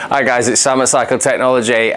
Hi guys, it's Sam at Cycle Technology,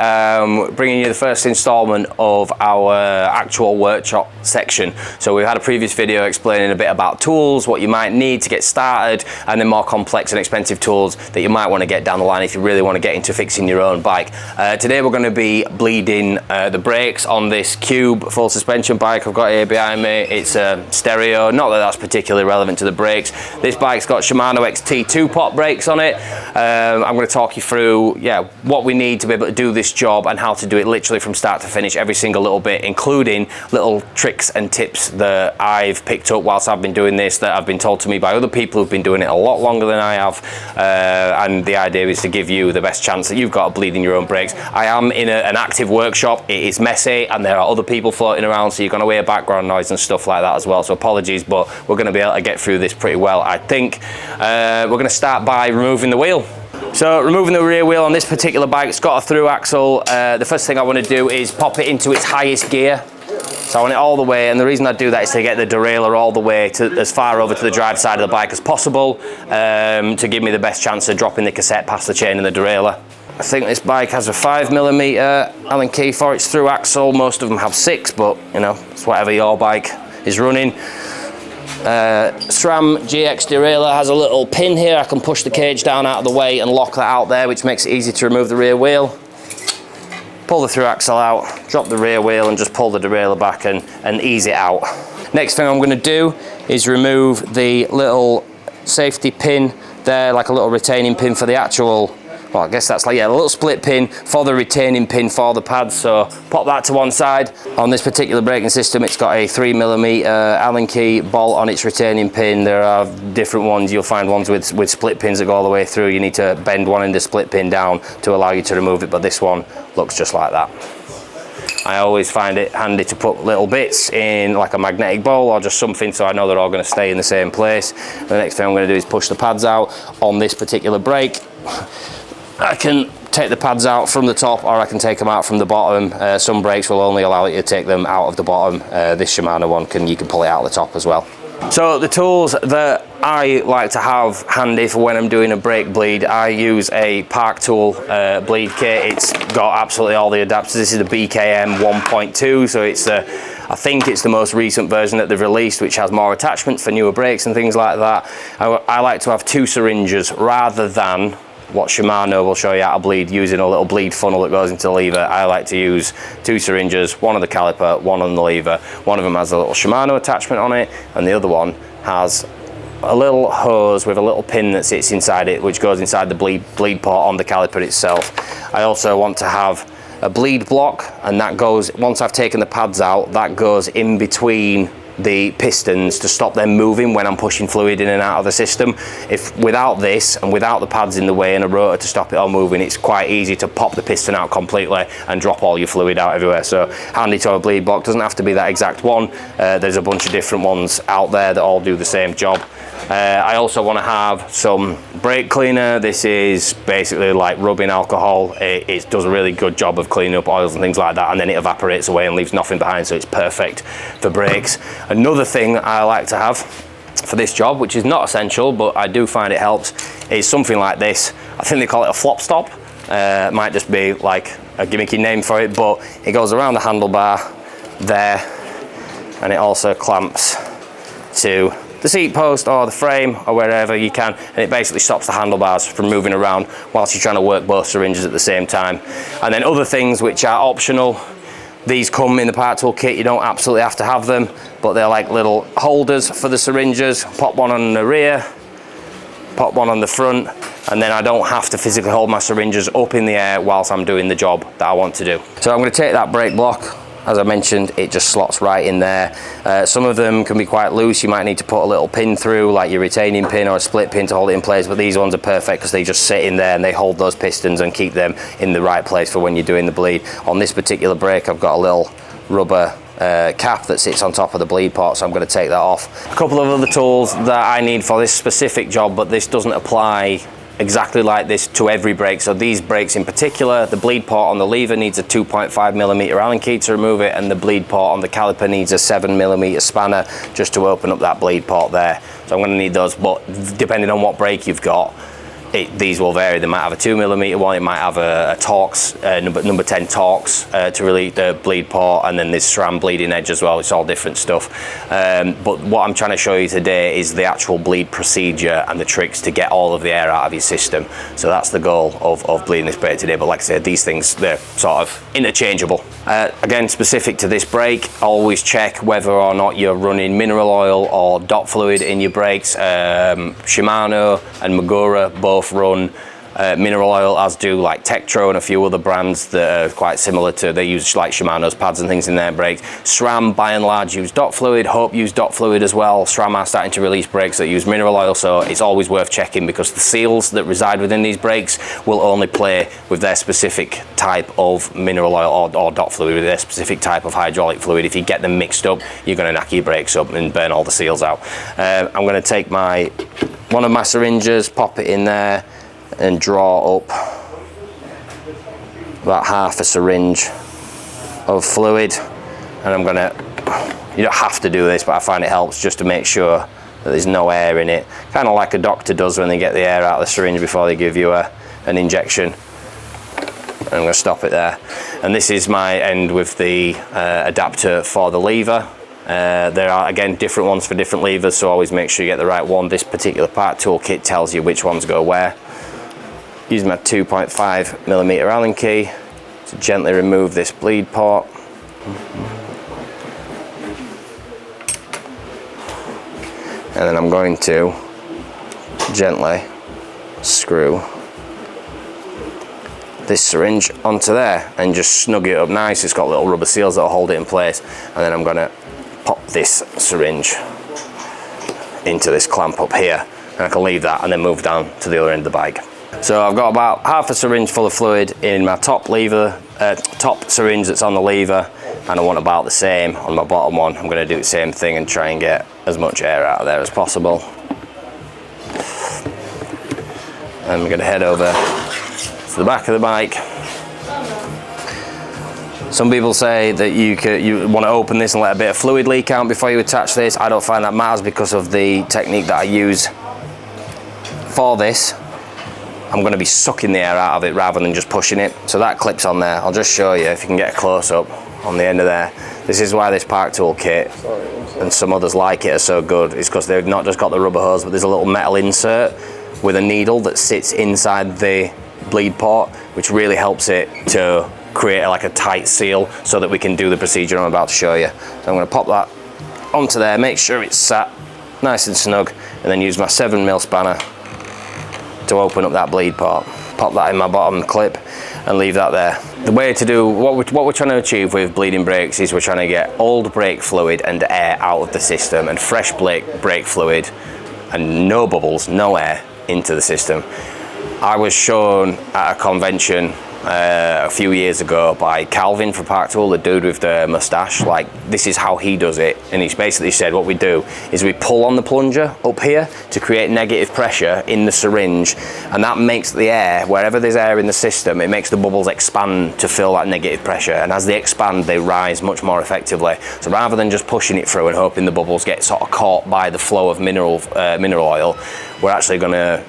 bringing you the first installment of our actual workshop section. So we've had a previous video explaining a bit about tools, what you might need to get started, and then more complex and expensive tools that you might want to get down the line if you really want to get into fixing your own bike. Today we're going to be bleeding the brakes on this Cube full suspension bike I've got here behind me. It's a stereo, not that that's particularly relevant to the brakes. This bike's got Shimano XT 2-pot brakes on it. I'm going to talk you through what we need to be able to do this job and how to do it literally from start to finish, every single little bit, including little tricks and tips that I've picked up whilst I've been doing this, that have been told to me by other people who've been doing it a lot longer than I have, and the idea is to give you the best chance that you've got of bleeding your own brakes. I am in an active workshop. It is messy and there are other people floating around, so you're going to hear background noise and stuff like that as well, so apologies, but we're going to be able to get through this pretty well, I think. We're going to start by removing the wheel. So removing the rear wheel on this particular bike, it's got a through axle. The first thing I want to do is pop it into its highest gear. So I want it all the way, and the reason I do that is to get the derailleur all the way to as far over to the drive side of the bike as possible, to give me the best chance of dropping the cassette past the chain and the derailleur. I think this bike has a 5mm Allen key for its through axle. Most of them have 6, but you know, it's whatever your bike is running. SRAM GX derailleur has a little pin here. I can push the cage down out of the way and lock that out there, which makes it easy to remove the rear wheel. Pull the through axle out, drop the rear wheel and just pull the derailleur back and ease it out. Next thing I'm going to do is remove the little safety pin there, like a little retaining pin for the actual, well, I guess that's like, yeah, a little split pin for the retaining pin for the pads. So pop that to one side. On this particular braking system, it's got a 3mm Allen key bolt on its retaining pin. There are different ones. You'll find ones with split pins that go all the way through. You need to bend one end of the split pin down to allow you to remove it, but this one looks just like that. I always find it handy to put little bits in like a magnetic bowl or just something so I know they're all going to stay in the same place. The next thing I'm going to do is push the pads out on this particular brake. I can take the pads out from the top or I can take them out from the bottom. Some brakes will only allow you to take them out of the bottom. This Shimano one, you can pull it out of the top as well. So the tools that I like to have handy for when I'm doing a brake bleed, I use a Park Tool bleed kit. It's got absolutely all the adapters. This is the BKM 1.2, so it's I think it's the most recent version that they've released, which has more attachments for newer brakes and things like that. I like to have 2 syringes rather than what Shimano will show you how to bleed using a little bleed funnel that goes into the lever. I like to use 2 syringes, one on the caliper, one on the lever. One of them has a little Shimano attachment on it, and the other one has a little hose with a little pin that sits inside it, which goes inside the bleed port on the caliper itself. I also want to have a bleed block, and that goes, once I've taken the pads out, that goes in between the pistons to stop them moving when I'm pushing fluid in and out of the system. If without this and without the pads in the way and a rotor to stop it all moving, it's quite easy to pop the piston out completely and drop all your fluid out everywhere. So handy to have a bleed block. Doesn't have to be that exact one. There's a bunch of different ones out there that all do the same job. I also want to have some brake cleaner. This is basically like rubbing alcohol. It does a really good job of cleaning up oils and things like that, and then it evaporates away and leaves nothing behind, so it's perfect for brakes. Another thing I like to have for this job, which is not essential but I do find it helps, is something like this. I think they call it a flop stop. It might just be like a gimmicky name for it, but it goes around the handlebar there and it also clamps to the seat post or the frame or wherever you can, and it basically stops the handlebars from moving around whilst you're trying to work both syringes at the same time. And then other things which are optional, these come in the Park Tool kit. You don't absolutely have to have them, but they're like little holders for the syringes. Pop one on the rear, pop one on the front, and then I don't have to physically hold my syringes up in the air whilst I'm doing the job that I want to do. So I'm going to take that brake block. As I mentioned, it just slots right in there. Some of them can be quite loose. You might need to put a little pin through, like your retaining pin or a split pin to hold it in place, but these ones are perfect because they just sit in there and they hold those pistons and keep them in the right place for when you're doing the bleed. On this particular brake, I've got a little rubber cap that sits on top of the bleed port, so I'm going to take that off. A couple of other tools that I need for this specific job, but this doesn't apply exactly like this to every brake. So these brakes in particular, the bleed port on the lever needs a 2.5mm Allen key to remove it, and the bleed port on the caliper needs a 7mm spanner just to open up that bleed port there. So I'm going to need those, but depending on what brake you've got, these will vary. They might have a 2mm one, it might have a Torx, number 10 Torx to relieve the bleed port, and then this SRAM bleeding edge as well. It's all different stuff. But what I'm trying to show you today is the actual bleed procedure and the tricks to get all of the air out of your system. So that's the goal of bleeding this brake today. But like I said, these things, they're sort of interchangeable. Again, specific to this brake, always check whether or not you're running mineral oil or DOT fluid in your brakes. Shimano and Magura both run mineral oil, as do like Tektro and a few other brands that are quite similar to, they use like Shimano's pads and things in their brakes. SRAM by and large use DOT fluid, Hope use DOT fluid as well. SRAM are starting to release brakes that use mineral oil, so it's always worth checking, because the seals that reside within these brakes will only play with their specific type of mineral oil or DOT fluid, with their specific type of hydraulic fluid. If you get them mixed up, you're going to knock your brakes up and burn all the seals out. I'm going to take one of my syringes, pop it in there, and draw up about half a syringe of fluid. And I'm gonna, you don't have to do this, but I find it helps just to make sure that there's no air in it, kind of like a doctor does when they get the air out of the syringe before they give you an injection. And I'm going to stop it there. And this is my end with the adapter for the lever. There are, again, different ones for different levers, so always make sure you get the right one. This particular part toolkit tells you which ones go where. Using my 2.5mm Allen key to gently remove this bleed port. And then I'm going to gently screw this syringe onto there and just snug it up nice. It's got little rubber seals that'll hold it in place. And then I'm going to pop this syringe into this clamp up here. And I can leave that and then move down to the other end of the bike. So I've got about half a syringe full of fluid in my top syringe that's on the lever, and I want about the same on my bottom one. I'm going to do the same thing and try and get as much air out of there as possible. And we're going to head over to the back of the bike. Some people say that you want to open this and let a bit of fluid leak out before you attach this. I don't find that matters, because of the technique that I use for this. I'm going to be sucking the air out of it rather than just pushing it. So that clips on there. I'll just show you if you can get a close up on the end of there. This is why this Park Tool kit and some others like it are so good. It's because they've not just got the rubber hose, but there's a little metal insert with a needle that sits inside the bleed port, which really helps it to create like a tight seal so that we can do the procedure I'm about to show you. So I'm going to pop that onto there, make sure it's sat nice and snug, and then use my 7mm spanner to open up that bleed port. Pop that in my bottom clip and leave that there. The way to do what we're trying to achieve with bleeding brakes is we're trying to get old brake fluid and air out of the system, and fresh brake fluid and no bubbles, no air into the system. I was shown at a convention a few years ago by Calvin from Park Tool, the dude with the mustache. Like, this is how he does it, and he's basically said what we do is we pull on the plunger up here to create negative pressure in the syringe, and that makes the air, wherever there's air in the system, it makes the bubbles expand to fill that negative pressure, and as they expand they rise much more effectively. So rather than just pushing it through and hoping the bubbles get sort of caught by the flow of mineral oil, we're actually going to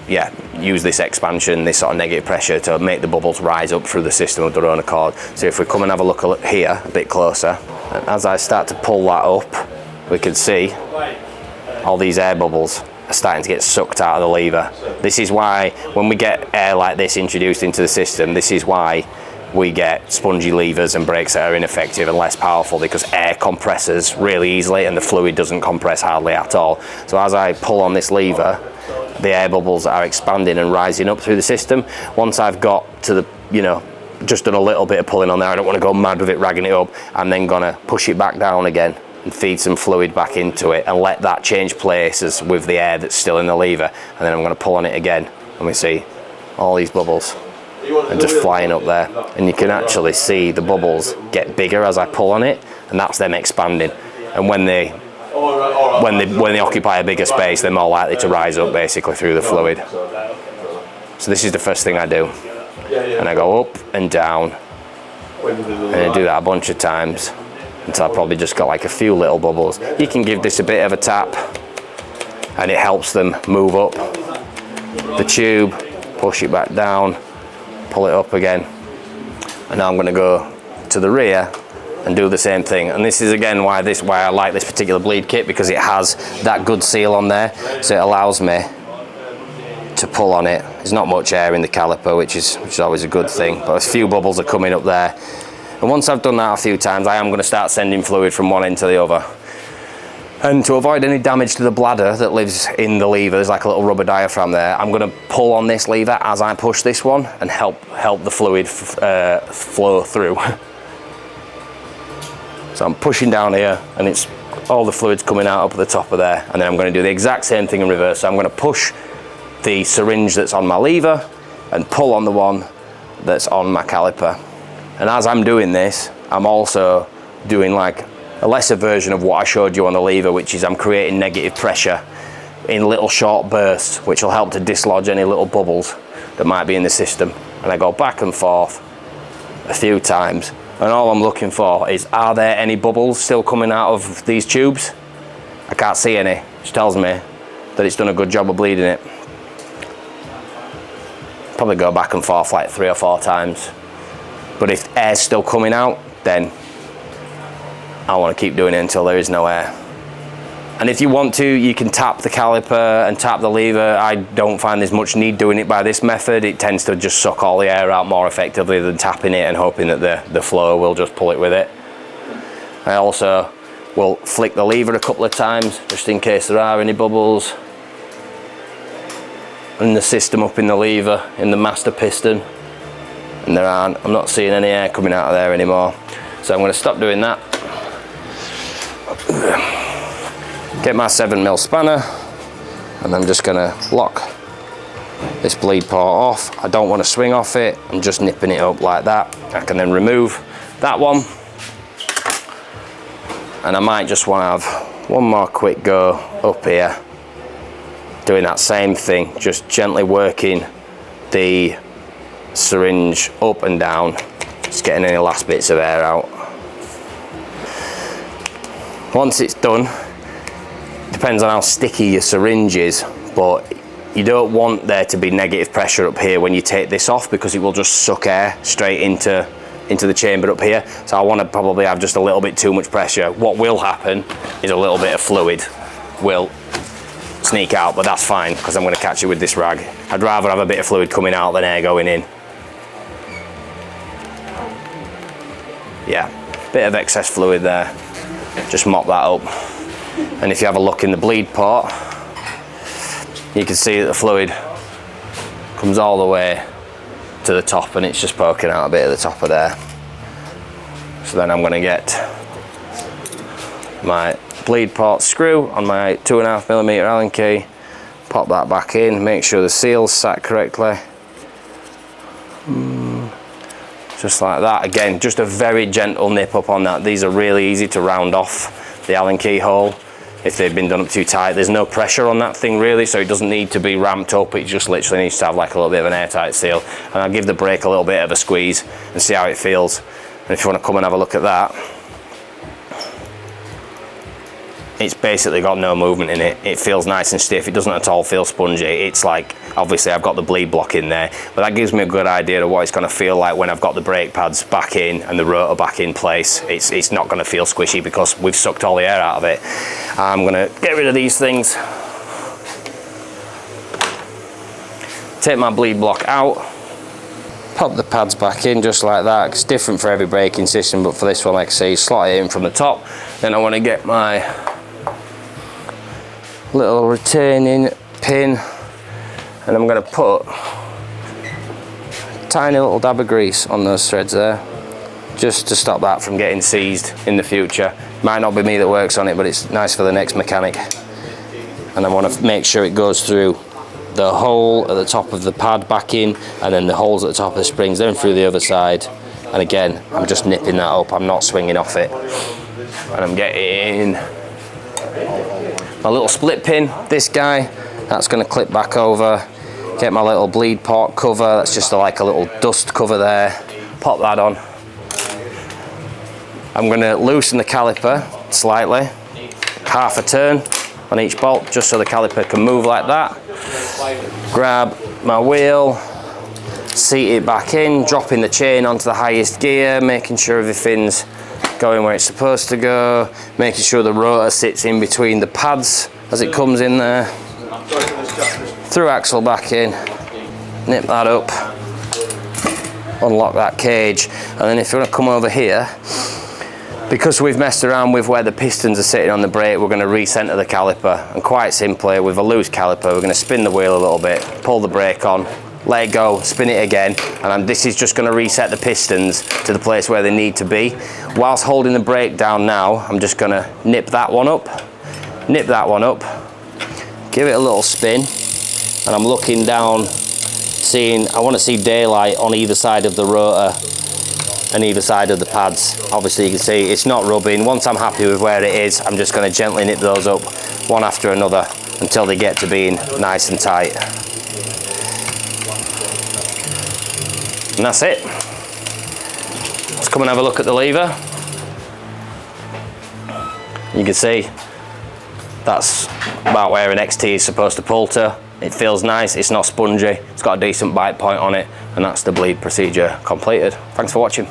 use this expansion, this sort of negative pressure, to make the bubbles rise up through the system of their own accord. So if we come and have a look here a bit closer, and as I start to pull that up, we can see all these air bubbles are starting to get sucked out of the lever. This is why when we get air like this introduced into the system, this is why we get spongy levers and brakes that are ineffective and less powerful, because air compresses really easily and the fluid doesn't compress hardly at all. So as I pull on this lever, the air bubbles are expanding and rising up through the system. Once I've got to the, just done a little bit of pulling on there, I don't want to go mad with it, ragging it up. I'm then gonna push it back down again and feed some fluid back into it and let that change places with the air that's still in the lever. And then I'm gonna pull on it again, and we see all these bubbles and just flying up there. And you can actually see the bubbles get bigger as I pull on it, and that's them expanding. And when they occupy a bigger space, they're more likely to rise up basically through the fluid. So this is the first thing I do, and I go up and down, and I do that a bunch of times until I probably just got like a few little bubbles. You can give this a bit of a tap and it helps them move up the tube push it back down, pull it up again. And now I'm going to go to the rear and do the same thing. And this is again why I like this particular bleed kit, because it has that good seal on there, so it allows me to pull on it. There's not much air in the caliper, which is always a good thing, but a few bubbles are coming up there. And once I've done that a few times, I am going to start sending fluid from one end to the other. And to avoid any damage to the bladder that lives in the lever, there's like a little rubber diaphragm there. I'm going to pull on this lever as I push this one and help the fluid flow through. So I'm pushing down here, and it's all the fluid's coming out up at the top of there. And then I'm going to do the exact same thing in reverse. So I'm going to push the syringe that's on my lever and pull on the one that's on my caliper. And as I'm doing this, I'm also doing like a lesser version of what I showed you on the lever, which is I'm creating negative pressure in little short bursts, which will help to dislodge any little bubbles that might be in the system. And I go back and forth a few times, and all I'm looking for is, are there any bubbles still coming out of these tubes? I can't see any, which tells me that it's done a good job of bleeding it. Probably go back and forth like 3 or 4 times. But if air's still coming out, then I want to keep doing it until there is no air. And if you want to, you can tap the caliper and tap the lever. I don't find there's much need doing it by this method. It tends to just suck all the air out more effectively than tapping it and hoping that the flow will just pull it with it. I also will flick the lever a couple of times just in case there are any bubbles in the system up in the lever, in the master piston. And there aren't. I'm not seeing any air coming out of there anymore. So I'm going to stop doing that. Get my 7mm spanner, and I'm just going to lock this bleed port off. I don't want to swing off it, I'm just nipping it up like that. I can then remove that one, and I might just want to have one more quick go up here, doing that same thing, just gently working the syringe up and down, just getting any last bits of air out. Once it's done, depends on how sticky your syringe is, but you don't want there to be negative pressure up here when you take this off, because it will just suck air straight into the chamber up here. So I want to probably have just a little bit too much pressure. What will happen is a little bit of fluid will sneak out, but that's fine because I'm going to catch it with this rag. I'd rather have a bit of fluid coming out than air going in. Yeah, bit of excess fluid there. Just mop that up. And if you have a look in the bleed port, you can see that the fluid comes all the way to the top, and it's just poking out a bit at the top of there. So then I'm going to get my bleed port screw on my 2.5mm Allen key, pop that back in, make sure the seal's sat correctly. Just like that. Again, just a very gentle nip up on that. These are really easy to round off the Allen key hole if they've been done up too tight. There's no pressure on that thing really, so it doesn't need to be ramped up. It just literally needs to have like a little bit of an airtight seal. And I'll give the brake a little bit of a squeeze and see how it feels. And if you want to come and have a look at that, it's basically got no movement in it. It feels nice and stiff. It doesn't at all feel spongy. It's like, obviously I've got the bleed block in there, but that gives me a good idea of what it's going to feel like when I've got the brake pads back in and the rotor back in place. It's not going to feel squishy because we've sucked all the air out of it. I'm going to get rid of these things. Take my bleed block out. Pop the pads back in just like that. It's different for every braking system, but for this one, like I say, slot it in from the top. Then I want to get my little retaining pin, and I'm going to put a tiny little dab of grease on those threads there, just to stop that from getting seized in the future. Might not be me that works on it, but it's nice for the next mechanic. And I want to make sure it goes through the hole at the top of the pad back in, and then the holes at the top of the springs, then through the other side. And again, I'm just nipping that up, I'm not swinging off it. And I'm getting my little split pin, this guy, that's going to clip back over. Get my little bleed port cover, that's just like a little dust cover there. Pop that on. I'm going to loosen the caliper slightly, half a turn on each bolt, just so the caliper can move like that. Grab my wheel, seat it back in, dropping the chain onto the highest gear, making sure everything's going where it's supposed to go, making sure the rotor sits in between the pads as it comes in there. Through axle back in, nip that up, unlock that cage, and then if you want to come over here, because we've messed around with where the pistons are sitting on the brake, we're going to recenter the caliper, and quite simply with a loose caliper we're going to spin the wheel a little bit, pull the brake on, let it go, spin it again, and this is just going to reset the pistons to the place where they need to be. Whilst holding the brake down now, I'm just going to nip that one up, give it a little spin, and I'm looking down, I want to see daylight on either side of the rotor and either side of the pads. Obviously you can see it's not rubbing. Once I'm happy with where it is, I'm just going to gently nip those up one after another until they get to being nice and tight. And that's it. Let's come and have a look at the lever. You can see that's about where an XT is supposed to pull to. It feels nice, it's not spongy, it's got a decent bite point on it, and that's the bleed procedure completed. Thanks for watching.